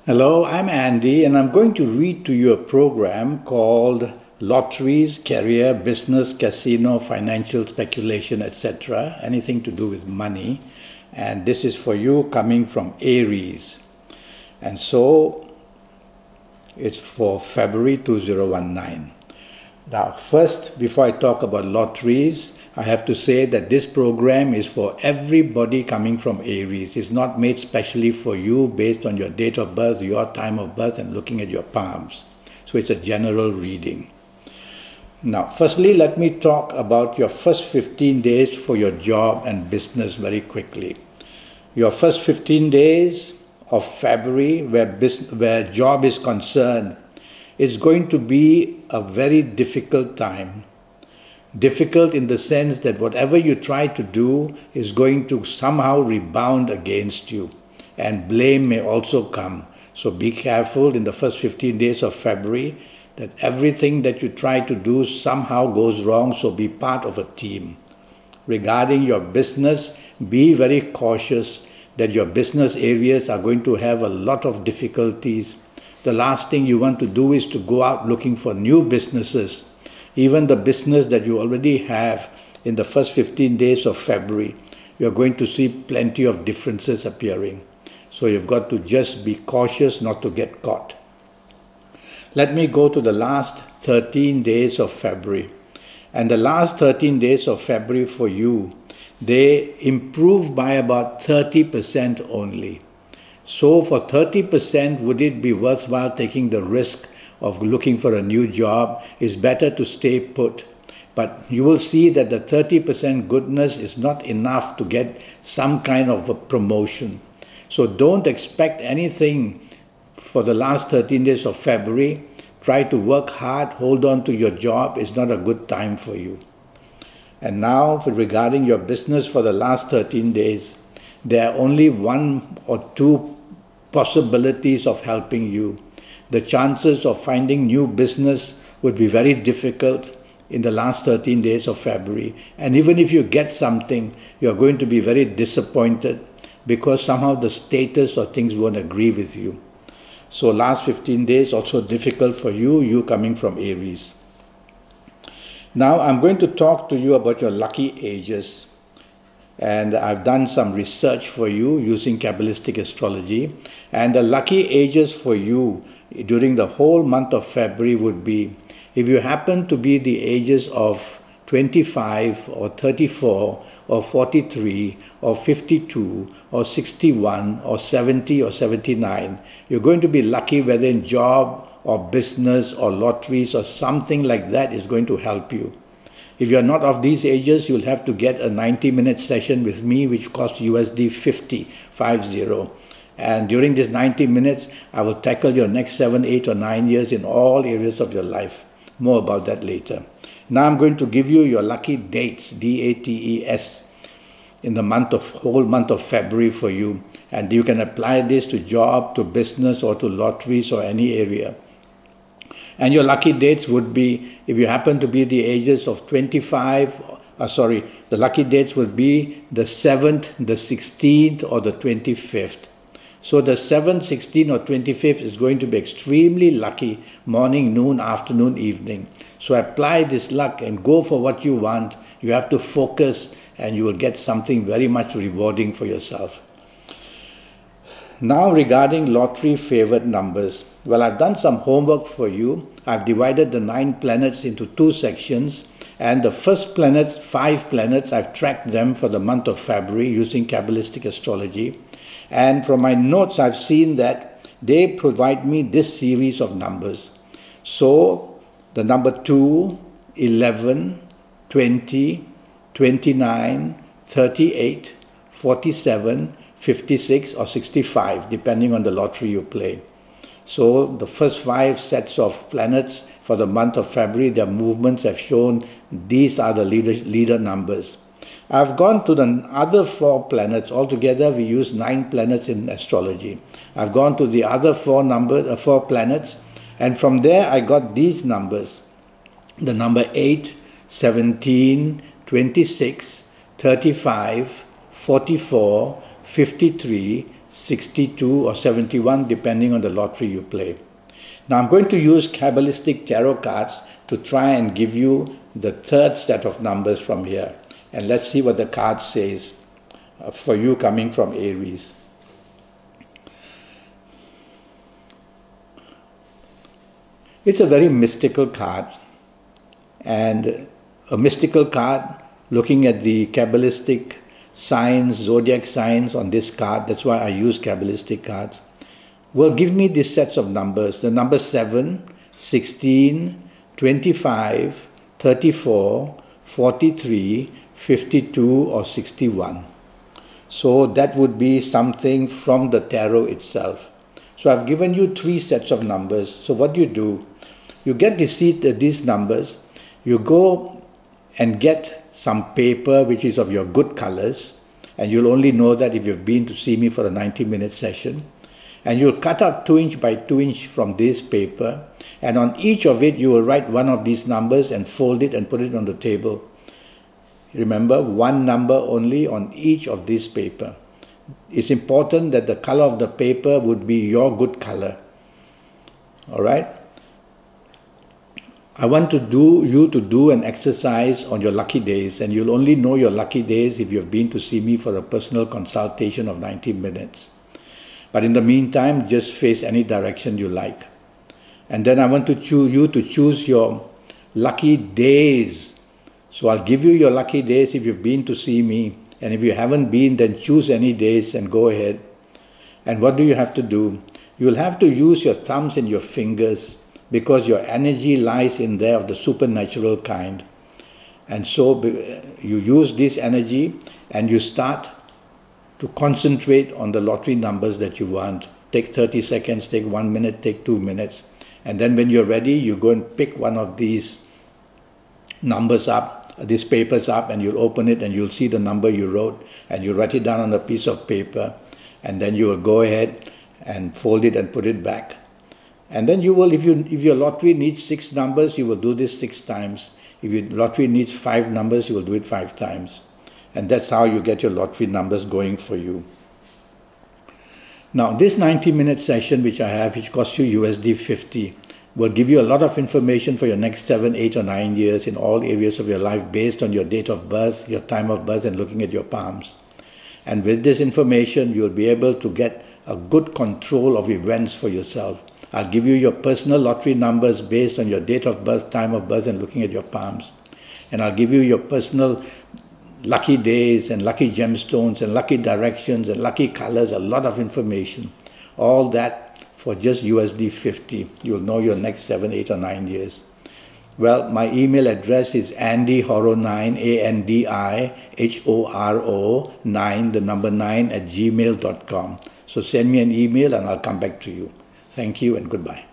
Hello, I'm Andy, and I'm going to read to you a program called Lotteries, Career, Business, Casino, Financial Speculation, etc. Anything to do with money. And this is for you coming from Aries. And so it's for February 2019. Now, first, before I talk about lotteries, I have to say that this program is for everybody coming from Aries. It's not made specially for you based on your date of birth, your time of birth, and looking at your palms. So it's a general reading. Now, firstly, let me talk about your first 15 days for your job and business very quickly. Your first 15 days of February, where job is concerned, it's going to be a very difficult time. Difficult in the sense that whatever you try to do is going to somehow rebound against you, and blame may also come. So be careful in the first 15 days of February that everything that you try to do somehow goes wrong, so be part of a team. Regarding your business, be very cautious that your business areas are going to have a lot of difficulties. The last thing you want to do is to go out looking for new businesses. Even the business that you already have in the first 15 days of February, you're going to see plenty of differences appearing. So you've got to just be cautious not to get caught. Let me go to the last 13 days of February. And the last 13 days of February for you, they improve by about 30% only. So for 30%, would it be worthwhile taking the risk of looking for a new job? It's better to stay put. But you will see that the 30% goodness is not enough to get some kind of a promotion. So don't expect anything for the last 13 days of February. Try to work hard, hold on to your job. It's not a good time for you. And now regarding your business for the last 13 days, there are only one or two possibilities of helping you. The chances of finding new business would be very difficult in the last 13 days of February. And even if you get something, you're going to be very disappointed because somehow the status or things won't agree with you. So last 15 days also difficult for you coming from Aries. Now I'm going to talk to you about your lucky ages. And I've done some research for you using Kabbalistic astrology. And the lucky ages for you during the whole month of February would be, if you happen to be the ages of 25 or 34 or 43 or 52 or 61 or 70 or 79, you're going to be lucky whether in job or business or lotteries or something like that is going to help you. If you're not of these ages, you'll have to get a 90-minute session with me, which costs USD 50. And during this 90 minutes, I will tackle your next 7, 8, or 9 years in all areas of your life. More about that later. Now I'm going to give you your lucky dates, D-A-T-E-S, in the whole month of February for you. And you can apply this to job, to business, or to lotteries, or any area. And your lucky dates would be, if you happen to be the ages of 25, the lucky dates would be the 7th, the 16th, or the 25th. So the 7th, 16th, or 25th is going to be extremely lucky, morning, noon, afternoon, evening. So apply this luck and go for what you want. You have to focus and you will get something very much rewarding for yourself. Now regarding lottery favored numbers, well, I've done some homework for you. I've divided the 9 planets into 2 sections, and the first planets, 5 planets, I've tracked them for the month of February using Kabbalistic astrology. And from my notes, I've seen that they provide me this series of numbers. So the number 2, 11, 20, 29, 38, 47, 56 or 65, depending on the lottery you play. So the first 5 sets of planets for the month of February, their movements have shown these are the leader numbers. I've gone to the other 4 planets. Altogether, we use 9 planets in astrology. I've gone to the other 4 planets, and from there I got these numbers. The number 8, 17, 26, 35, 44, 53, 62 or 71 depending on the lottery you play. Now I'm going to use Kabbalistic tarot cards to try and give you the third set of numbers from here. And let's see what the card says for you coming from Aries. It's a very mystical card, and a mystical card looking at the Kabbalistic signs, zodiac signs on this card, that's why I use Kabbalistic cards, will give me these sets of numbers. The number 7, 16, 25, 34, 43, 52 or 61. So that would be something from the tarot itself. So I've given you 3 sets of numbers. So what do? You get these numbers, you go and get some paper which is of your good colors, and you'll only know that if you've been to see me for a 90-minute session. And you'll cut out 2 inch by 2 inch from this paper, and on each of it you will write one of these numbers and fold it and put it on the table. Remember, one number only on each of this paper. It's important that the color of the paper would be your good color. Alright? I want you to do an exercise on your lucky days, and you'll only know your lucky days if you've been to see me for a personal consultation of 90 minutes. But in the meantime, just face any direction you like. And then I want you to choose your lucky days. So I'll give you your lucky days if you've been to see me. And if you haven't been, then choose any days and go ahead. And what do you have to do? You'll have to use your thumbs and your fingers, because your energy lies in there of the supernatural kind. And so you use this energy and you start to concentrate on the lottery numbers that you want. Take 30 seconds, take 1 minute, take 2 minutes. And then when you're ready, you go and pick one of these numbers up, these papers up, and you'll open it and you'll see the number you wrote, and you write it down on a piece of paper, and then you will go ahead and fold it and put it back. And then you will, if your lottery needs 6 numbers, you will do this 6 times. If your lottery needs 5 numbers, you will do it 5 times. And that's how you get your lottery numbers going for you. Now, this 90-minute session which I have, which costs you USD 50, will give you a lot of information for your next 7, 8 or 9 years in all areas of your life based on your date of birth, your time of birth, and looking at your palms. And with this information, you'll be able to get a good control of events for yourself. I'll give you your personal lottery numbers based on your date of birth, time of birth, and looking at your palms. And I'll give you your personal lucky days and lucky gemstones and lucky directions and lucky colors, a lot of information. All that for just USD 50. You'll know your next 7, 8 or 9 years. Well, my email address is andyhoro9, ANDIHORO9, the number 9 @gmail.com. So send me an email and I'll come back to you. Thank you and goodbye.